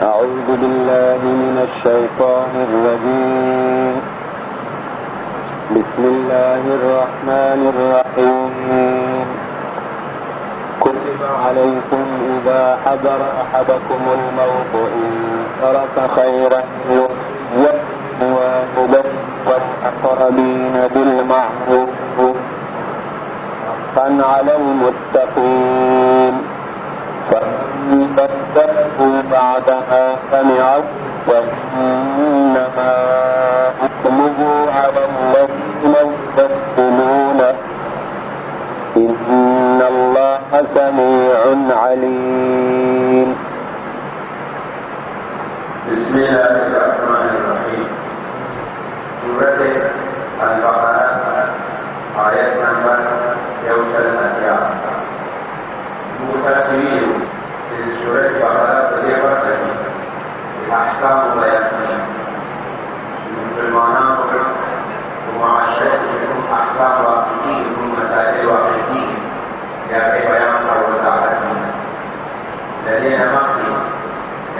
أعوذ بالله من الشيطان الرجيم. بسم الله الرحمن الرحيم. كتب عليكم إذا حضر أحدكم الموت إن ترك خيرا الوصية للوالدين والأقربين بالمعروف حقا على المتقين. فمن بدله بعدما سمعه فإنما إثمه على الذين يبدلونه إن الله سميع عليم. بسم الله الرحمن الرحيم. سورة البقرة آية نمبر 180. متأثرين في سورة البقرة بلغة أحكام بيانية مسلمانان ومعاشرتهم أحكام واقعية ومسائل واقعية يأتي بيان ووضاحتهم. لدينا مخي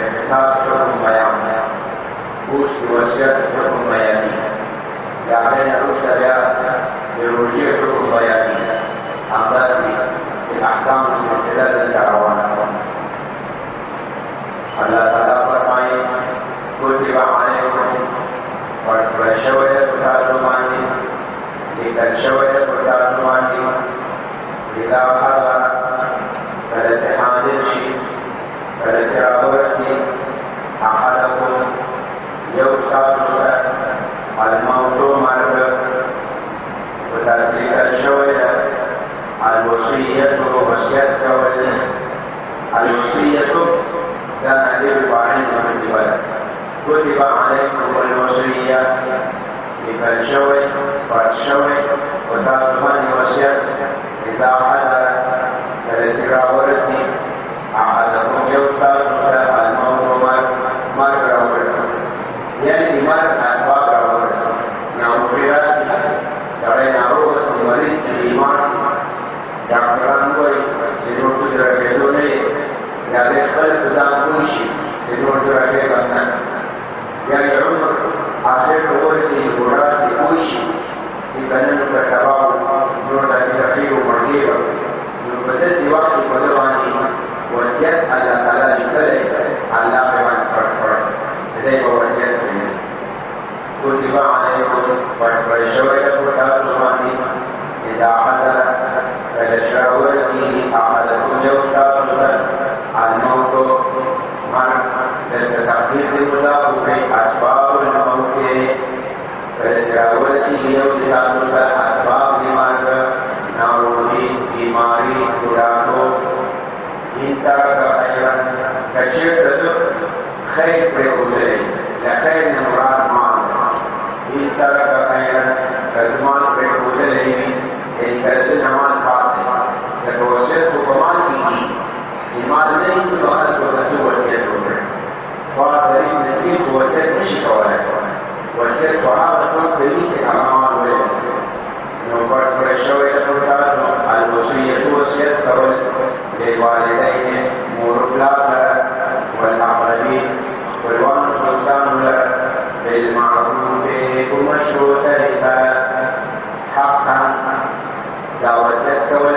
اختصاص حكم بيان بوش وصية حكم بياني يعطينا رشد لرجوع حكم بياني أمداسي الأحكام السلسلة الدعوان. الله تعالى فرمائے كتب عليكم ورسول شوية وتعلماني لكن شوية وتعلماني إذا حضر فلس حاضر شيء فلس رابرسي أحدكم يوسعك الموت مرد وتسليك الشوية الوصية ووصية الوصية كان يجب عليكم الجبل. كتب عليكم الوصية لفالشوي والشوي وتعلمان وصية إذا حضر فلسرى ورسي أحدكم يوسعك الموت مرد ورسي يعني مرد أسباب ورسي نعم فراسي سرين روسي ورسي إيمان دكتوران کوئی سنور کچھ رکھے تو نہیں یا خپل قدام کوشي سنور رکھے بندن یا عمر آخر ورسي وراسي کوشي چې بنن په سبب نور د تفکر ورګي نو په دې وخت په باندې وصیت الله تعالی لیکلی الله باندې فرض کړ چې دې وصیت کوي. كتب عليكم ورسول شوية وتعلماني إذا حضر فلشاورسي أحدكم يوسعك الموت مرد للتحقيق المضاف أسباب الموت فلشاورسي يوسعك أسباب المرد ناروني بیماری خدانو إن ترك خيرا كشرد خير برغلي لخير مراد مال إن ترك خيرا كدمان برغلي إن كرد نمان فاتح لتوسيط كمان كي سمال نہیں تو اخر کو نسو وسیعت ہوگئے بہت غریب نسیم کو وسیعت نشی کوالا ہے وسیعت کو آبتون کلی سے امان ہوئے نو فرض پر شوئے فرطاتو الوصیت وسیعت قبل للوالدین موربلات والعقربین والوان الخلصان بالمعروف ومشروط لها حقا لا وسیعت قبل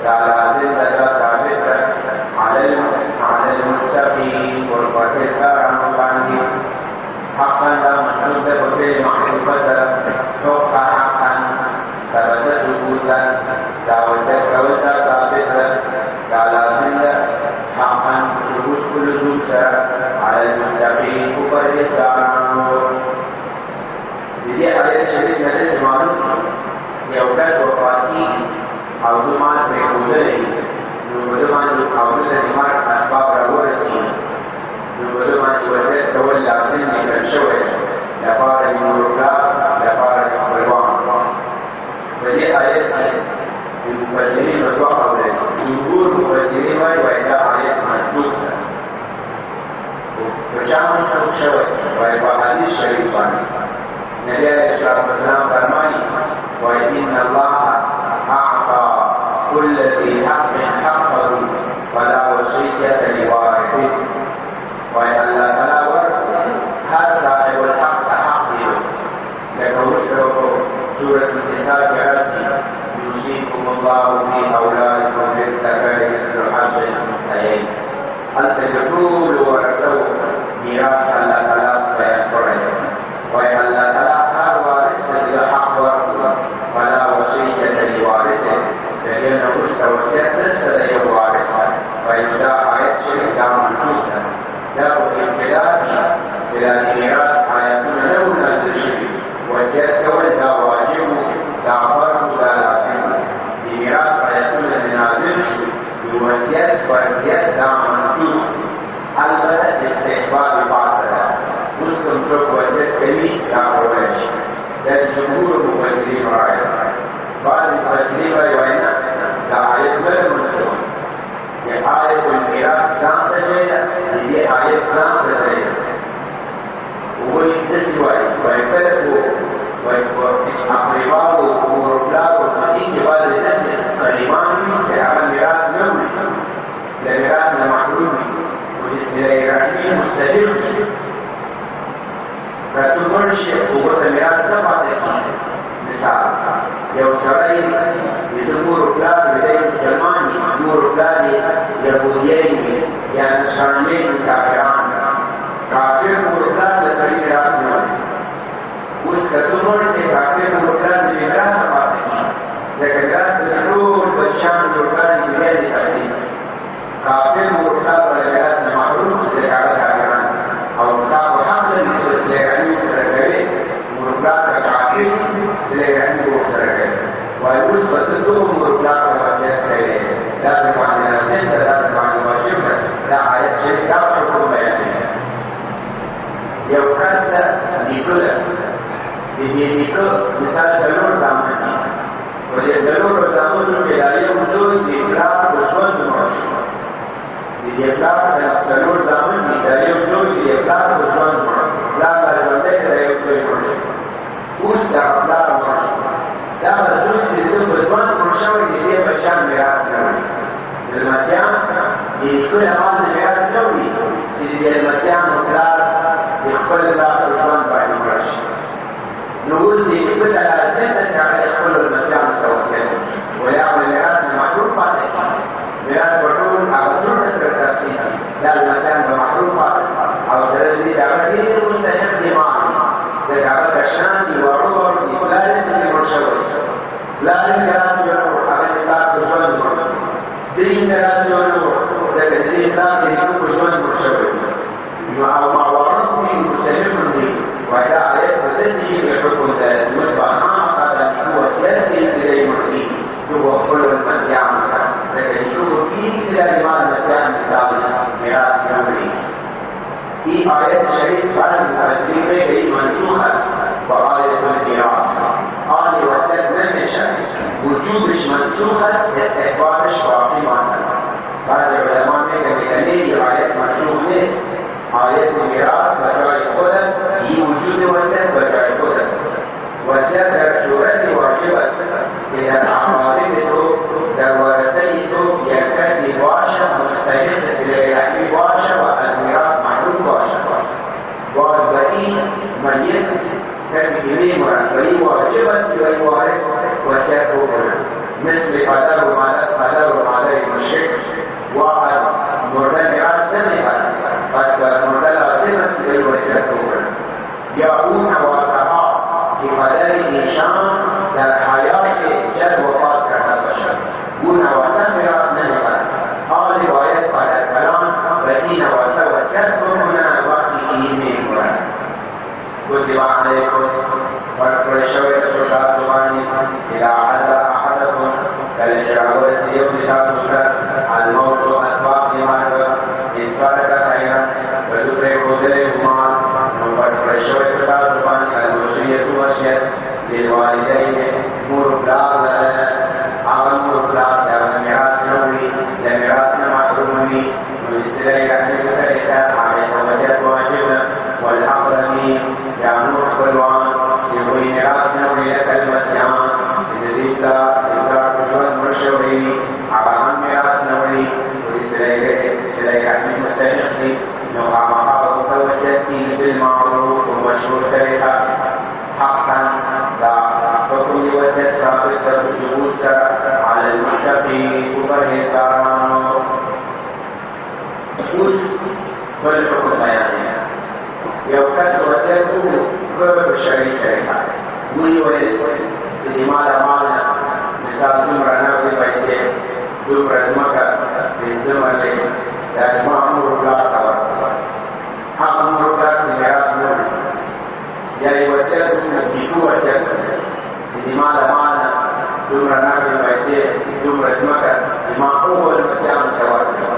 لا لازم لها ثابت على المتقين والفتاة عمقاني حقا لا منحوظ بفعل محسوب سلم توقع حقا ثبت ثبوتا لا وسيط كوتا ثابتا لا لازم حقا ثبوت كل ذوب على المتقين وفريق عنه. jadi ayat syarif ada semalam siapa wafati atau dumaan berikutnya dumaan awal dari mar asbab rawasi dumaan wasiat kawal lazim dengan syawal dapar murka dapar berwang. jadi ayat mufassirin berdoa oleh jumhur mufassirin wajah ayat maksud berjalan untuk syawal wajah hadis syarifan Nabi SAW فرمائے وَإِنَّ اللَّهَ أَعْطَى كُلَّ ذِي حَقٍّ حَقَّهُ وَلَا وَصِيَّةَ لِوَارِثِهِ. وَإِنَّ اللَّهَ طول ورثه ميراث الله تعالى بيان کړی وای الله تعالی هر وارث ته حق ورکړي ولا وصیت لوارث دغه نو څه وصیت نشته د یو وارث وای دا آیت چې دا منسوخ ده دا په ابتدا کې چې د میراث آیاتونه نو نازل شوي وصیت کول دا واجب دا فرض دا لازم د میراث آیاتونه چې نازل شوي وصیت فرضیت دا منسوخ البته استحباب بعض ده اوس کوم څوک وصیت کوي دا کولای شي د جمهور مفسرین راځي بعض مفسرین وايي نه دا آیت بل منسوخ یہ آیت المیراث ځان ته ځای ده دې آیت ځان ته ځای ده وایي داسې وایي فرق وایي اقرباو ورپلاو په دې کې بعضې داسې قریبان وي چې هغه میراث نه وړي له میراث نه محروم وي صله رحمي مستحق دي که تو مړ شي هغه ته میراث نه پاتې کېږي مثال یو سړی د ده مور و پلار د دی مسلمان دي مور و پلار یې یهودیان وي یا نصرانیان وي کافران کافر مور و پلار د سړي میراث نه ورکوي اوس که تو مړ شي کافر مور و پلار د میراث نه پاتې کېږي ځکه میراث د ټول بچیان مور و پلار د دنیا دي تقسیم کافر مور و پلار د میراث نه محروم شي ځکه هغه کافران او تا په حق لري چې صله رحمي ورسره کوي مور و پلار ته کافر صله رحمي ورسره کوي وایي اوس به ته دغو مور و پلار ته وصیت کوې دا د باندې لازم ده دا د باندې واجب ده دا آیت شریف دا حکم بیانوي یو کس ته نیکه ده د دې نیکه مثال څلور زامن دي په دې څلورو زامنو کې دا یو زوی د پلار په ژوند مړ شو د دې پلار څلور زامن دي دا یو زوی د پلار په ژوند مړ پلار لا ژوندی دی دا یو زوی مړ شو اوس دا پلار مړ شو دا زوی چې د په ژوند مړ شوی د دې بچیان میراث نه وړي د لمسیان د نیکه له باندې میراث نه وړي چې د لمسیانو پلار د خپل پلار په ژوند باندې مړ شي نو اوس د نیکه ته لازم ده چې هغه د خپلو لمسیانو ته وصیت وکړي ویا خو له میراث نه محروم پاتې کېږي میراث به ټول هغه ټولو سره تقسیم کړي دا لمسیان به محروم پاتې شي او سره د دې چې هغه ډېر مستحق دي مال ځکه هغه کشران دي واړه واړه دي پلار یې پسې مړ شوی پلار یې میراث ونه وړ هغه د پلار په ژوند مړ شو دوی یې میراث ونه وړ ځکه د دې پلار د نیکه په ژوند مړ شوی نو او ماوارد دي مستحق دي وایي دا آیت په داسې شي کې حکم ده چې موږ به خامخا د نیکه وصیت کوي چې دی مړ کېږي نو به خپلو لمسیانو ته ځکه نیکه به پوهېږي چې دا زما لمسیان مثال میراث نه وړي این آیت شریف بعض مفسرین میگه منسوخ است با آیت المیراث آن وصیت نمیشه وجوبش منسوخ است استحبابش باقی مانده بعض علما میگه این آیت منسوخ نیست آیت میراث بجای خود است این وجود وصیت بجای خود است وصیت در صورت واجب است که در اعمال تو در ورثه تو یک کسی باشه مستحق صله رحمی باشه و از میراث محروم باشه باز به این میت کسی که میمرد و این واجب است و این وارث وصیت بکنه مثل پدر و مادر مشرک و از مرده میراث نمیبرد پس بر مرده لازم است که این وصیت بکنه یا اون نواسها که پدر ایشان در حیات جد وفات کرده باشد اون نواسه میراث نمیبرد حال باید پدر کلان و این نواسه وصیت بکنه وقتی که این میمرد كتب عليكم واذكر الشوكة الزباني إذا حضر أحدكم كالإجراء يوم تابوك الموت أسباب لمات إن فاتك خيرا فتدرك ذلكما واذكر الشوكة الزباني الوصية وصية للوالدين مور بلاد أول مور بلاد سيكون ميراث نوي لميراث محرومي ويسير يعني بذلك عليكم وصية واجبة والأقربين يعنون قلوان سيقوي ميراث نوي لك المسيان سيدريبلا إبراك جوان مرشوري عبان ميراث بل حکم بیان دی یو کس وصیت وکړ په شرعي طریقه وی ویل چې د مال مالنه مثال دومره نغدې پیسې دومره ځمکه پنځه مرلې دا زما مور پلار ته ورکړه هغه مور پلار چې میراث نه وړي یا یې وصیت وکړو کیدو وصیت چې د مال مالنه دومره نغدې پیسې دومره ځمکه زما اول لمسیانو ته ورکړه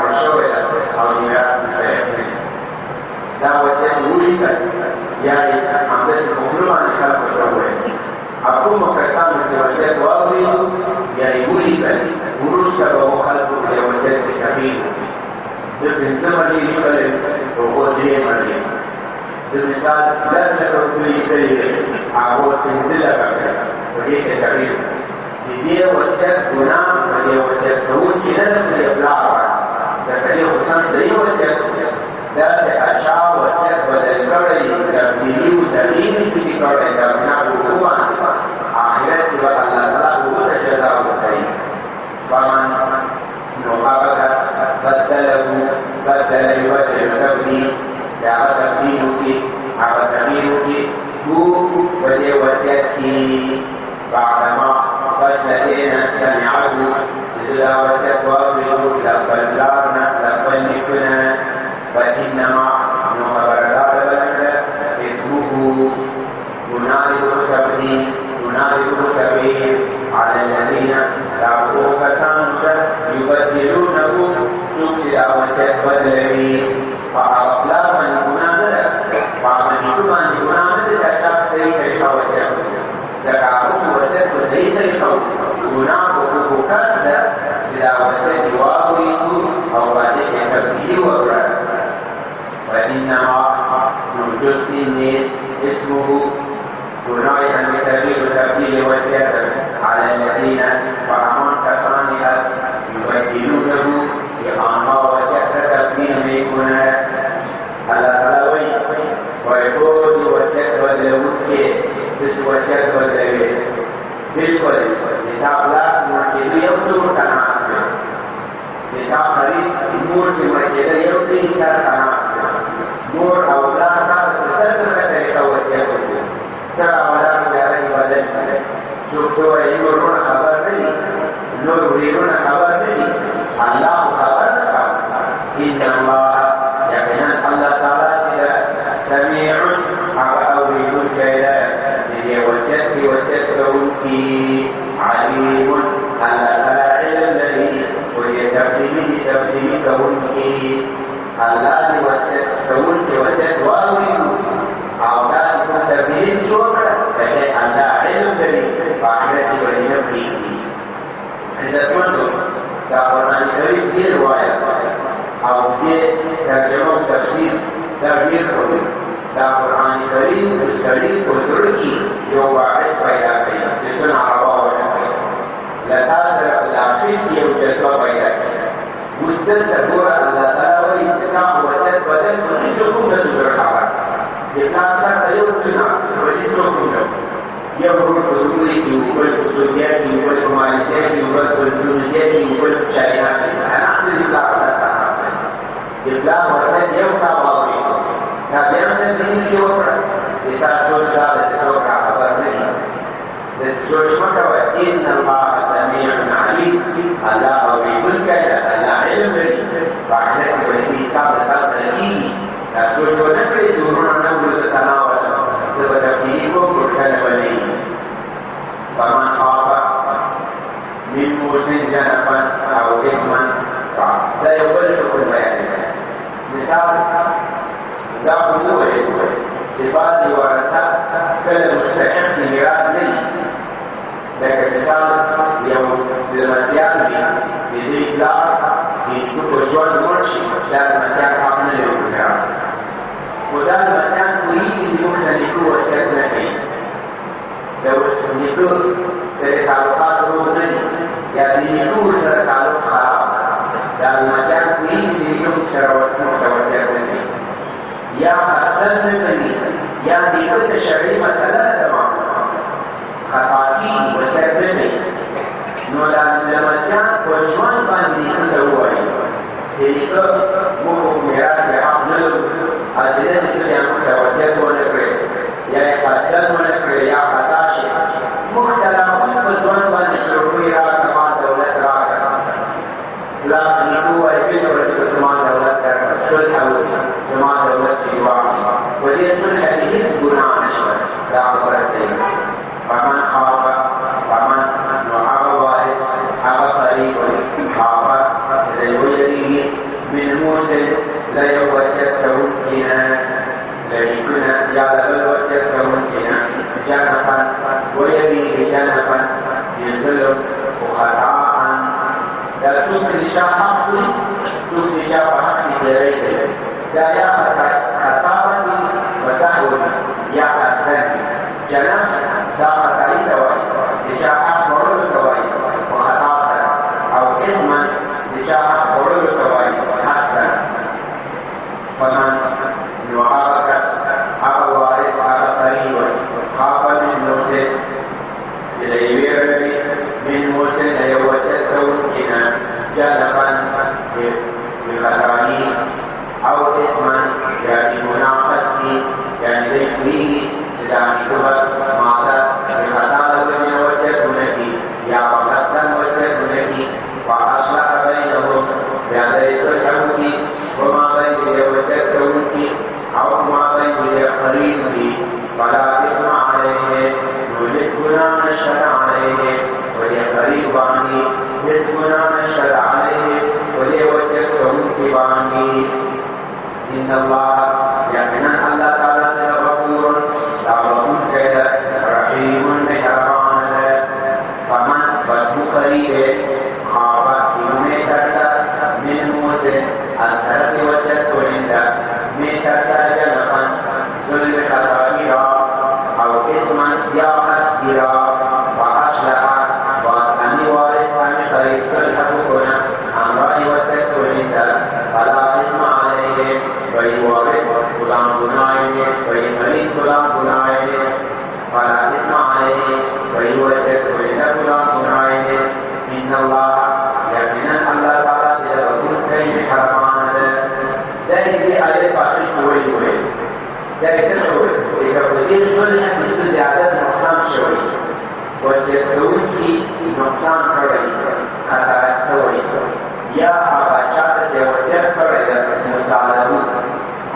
مړ شوی ده او د میراث مستحق نه دي دا وصیت ولیکل یا یې همداسې په خوله باندې خلکو ته وویل او کومو کسانو چې وصیت واورېدو یا یې ولیکل وروسته به هغو خلکو ته یې وصیت کې تغییر وکړي د پنځه مرلې لیکلی هغو درې مرلې د مثال 10 لکه روپۍ لیکلي هغو 15 لکه کړه په دې کې تغییر د دې وصیت ګناه په دې وصیت کوونکي نه ده په دې پلار باندې ځکه دې خو سم صحیح وصیت داسې اچا وصیت بدل کړی تبدیلي و تغییر یې پکې کړی د ګناه په اوبو باندې آخرت کې به الله تعالی هغو ته جزا ورکوي فمن نو هغه کس بدل یبدل تبدیل چې هغه تبدیل وکړي هغه تغییر وکړي هو په دې وصیت کې بعدما پس له دې نه سمعه چې دا وصیت واورېدو له خپل پلار نه له خپل نیکه نه فإنما نخبردار بلد اسمه ينادي التبديل على الذين رابطوا كسانك يبدلونه سوكسي وسيط بدلوي فأغفلار من ينادي فمن يكون ينادي سأشاك سيء طريقة وسيط ذكاؤك وسيط سيء طريقة ينادي كسر سيدا وسيط يواغريه أو بعدك تبديل وبرد وإنما نوجد الناس اسمه ونوعي أن تغيير تبديل وسيط على الذين فهمون كسان أس يبدلونه بأنها وسيط تبديل ميكون على تلوي ويقول وسيط بدلوك بس وسيط بدلوك بالكل لتابلاس مركزي يبدو تناسب لتاب خريب امور سے مرکزه یو دی سر تناسب مور اولاد تا څنګه طریقه وصیت وکړي تر اولاد بیره بدل کړي څوک وایي ورونه خبر نه دي نور ورونه خبر نه دي الله خبر ان الله یقینا الله تعالی سميع هغه اورېدونکی دی د دې وصیت کوونکی علیم الله تعالی علم لري وهي تبديلي كونكي الله دي وسيط واوريدو او تاسو ته تبديل جوړه کړه الله علم لري باندې ورینه پریږي عزتمندو دا قرآن کریم دی روایت او دې ترجمه او تفسیر تغییر کوي دا قرآن کریم د سړي په زړه کې یو واعظ پیدا کوي چې څنګه هوا ورکوي لتا سره علاقې کې یو جذبه پیدا کوي مستل تقول الله تعالی وایي چې دا وصیت بدل کوي چې کوم څه خبر دې تاسو ته یو څه ناس ورته کوم یو ورته دوی کې بل سوریا کې بل ماليزیا کې بل اندونیزیا کې بل چاینا کې انا دې تاسو ته ناس دې دا وصیت یو کا واوري دا بیا دې کې وکړه دې تاسو ته څه خبر نه دي سوچمکه و ان الله سميع عليم الله اورېدونکی دی الله علم لري په آخرت کې به دې حساب له تاسو سره کېږي دا سوچ ونه کړئ چې ورونه نه وړو زه تناولم زه به تبدیلي کوم روښانه به نه وي فمن خاف من موص جنفا او اثما دا یو بل حکم بیانوي مثال دا خو وویل چې بعضې ورثه کله مستحق د میراث نه وي لکه مثال یو لمسیان وي د دې پلار د نیکه په ژوند مړ شي دا لمسیان حق نه لري په میراث خو دا لمسیان پوهېږي چې موږ ته نیکه وصیت نه کوي د نیکه سره تعلقات روغ نه دي یا د نیکه ورسره تعلق خراب دا لمسیان پوهېږي چې نیکه موږ سره وصیت نه کوي یا اصلا نه کوي یا نیکه ته شرعي مسله نه ده خطا کېږي وصیت نه کوي نو دا لمسیان په ژوند باندې نیکه ته ووایي sehingga muka miras yang belum hasilnya situ yang wasiat boleh beri yang hasil boleh beri yang kata sih muka dalam kebetulan banyak berwira kepada daulat rakyat dalam itu wajib berjuang semua daulat rakyat sulh semua daulat jiwa wajib sulh ini guna masyarakat dalam bersih paman khawfa paman nu'aba waris apa tadi khawfa سيجريه من موسى لا يوسعته كنا لا يكون يعلم الوسعته كنا جانبا ويريه جانبا يزل وخطاء لا تنسي شاحه تنسي شاحه في دريته لا يا خطاء وسهو يا أسفل جناح لا خطاء دوائي لشاحه مرور دوائي وخطاء أو اسما جاء قرر الكوائي حسنا فمن يعاكس أبا وارث أبا قريبا خاف من موسى سليبير من موسى لا يوسع كنا جانبا بخطاني أو اسما يعني مناقصي يعني ذكري sedang dibuat maka berkata lebih wasiat bunyi ya bangkasan wasiat bunyi wa aslah bainahum ya dari sulhuki wa ma bain wasiat bunyi atau ma bain qaribi wala ithma alayhi yujibuna nashara alayhi wa ya qaribani yujibuna nashara alayhi wa ya wasiat bunyi bani inna Allah yaqinan Allah ta'ala sebabur ta'alakum kaya rahimun mehraban faman wasbu qaribe khabat inume taksa min musin asharati wasat kulinda me taksa janapan zulme khatabira aw isman ya asgira wa ashlaha wa asani waris ami qarib sulhakuna amrai wasat kulinda fala isma alayhim bayi waris pulang gunainis bayi khalid pulang gunainis fala isma alaihi bayi wasit kulinda pulang gunainis inna Allah yakinan Allah ta'ala sudah berhutang harapan dari dia ada pasti kuih dari tersebut sehingga begitu sebenarnya itu ziyadat nuksan syuri wasit kuih nuksan kari kata syuri ya abacat wasit kari musalamu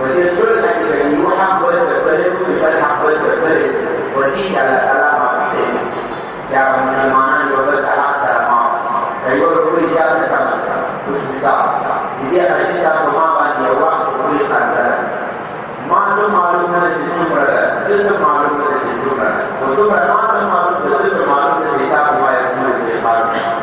وهي السنة التي يوحى ويتبرر ويبلح ويتبرر ودي على ما فيه شعب المسلمان يوجد أكثر ما فيقول كل شيء تكمل وسبسا إذا أردت شعب ما بان يوحى كل خانزر معلوم من السجون برد دل معلوم من السجون برد وتو معلوم دل معلوم من سيدا ما يكون في معلوم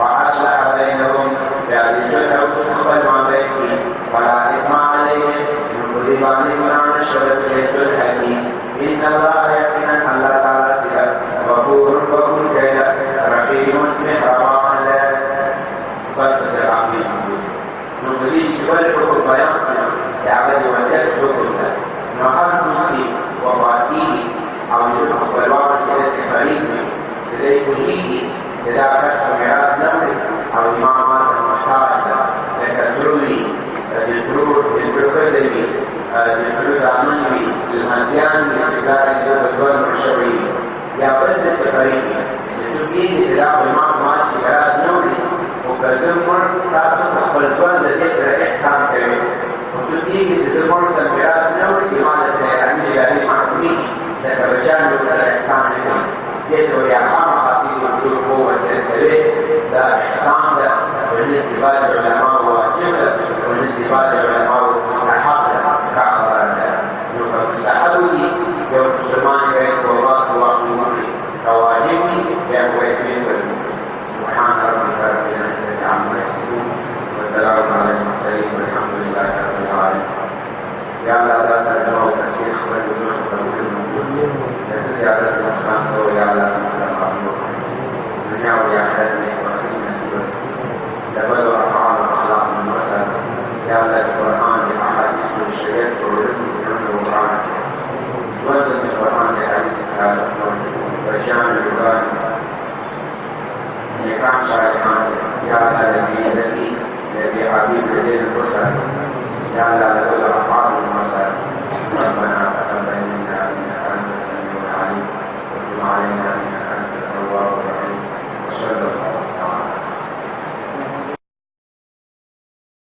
وأصلح بينهم بأذنه قبل ما بينهم ولا إثم عليهم كذب عليهم عن الشرك الحكيم إن الله يقين الله تعالى سيد غفور غفور كيد رحيم مهربان بس العظيم نقولي كبر حكم بيان سعد وسيد حكم نهار نسي وفاتيه أو يحكم بالواقع كذا سفرين Syed كليه sedang pengeras namanya atau imamat dan masyarakat mereka teruli diperkerdai diperkerdai dilmasian di sekitar itu betul bersyari ya betul sekali itu ini sedang imamat pengeras namanya bukan semua satu perjuangan dari serai sampai untuk ini sedang pengeras namanya di mana saya ini dari makhluk dan kerjaan serai sampai itu بالنسبة للعلماء واجب بالنسبة للعلماء مستحب كأخبار مستحب يوم مسلمان غير قربات واقعي كواجبي يقوى يكمل سبحان ربك رب العزة عما يصفون والسلام على المرسلين والحمد لله رب العالمين. يا الله لا تدعوا تسيخ والجنوح والموجود يسد يا الله المسلم سوى يا الله المسلم الدنيا والآخرة وخير نسيبا لبلغ أفعال الأخلاق من وسط يا الله القرآن بأحاديث والشريعة والرزق من القرآن وزن القرآن بحديث هذا وشان القرآن نكام شارعان يا الله الذي زكي الذي حبيب لدين البصر يا الله